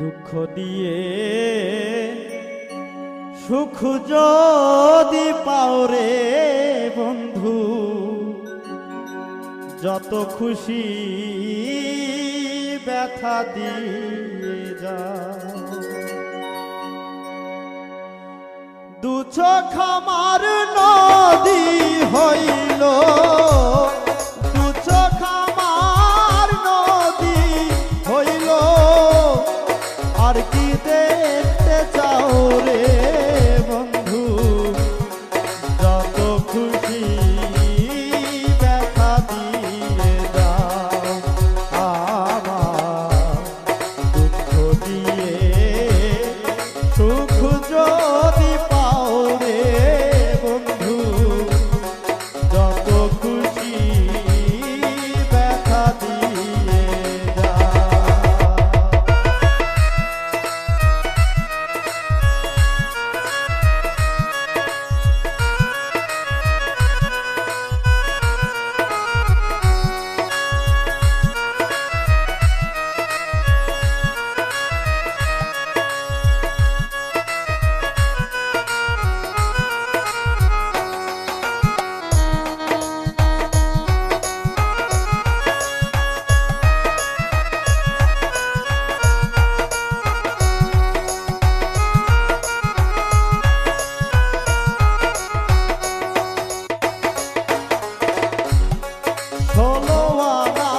দুঃখ দিয়ে সুখ যদি পাও রে বন্ধু, যত খুশি ব্যথা দিয়ে যা। দু চোখ আমার নদী হইল, দু চোখ আমার নদী হইল, আর কি দেখতে চাও রে বন্ধু, যত খুশি ব্যথা দিয়ে যাও। আমার দুঃখ দিয়ে সুখ যদি পাও রে বন্ধু, যত খুশি ব্যথা দিয়ে যাও। ষোলো আনা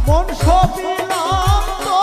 মন সপিলাম তো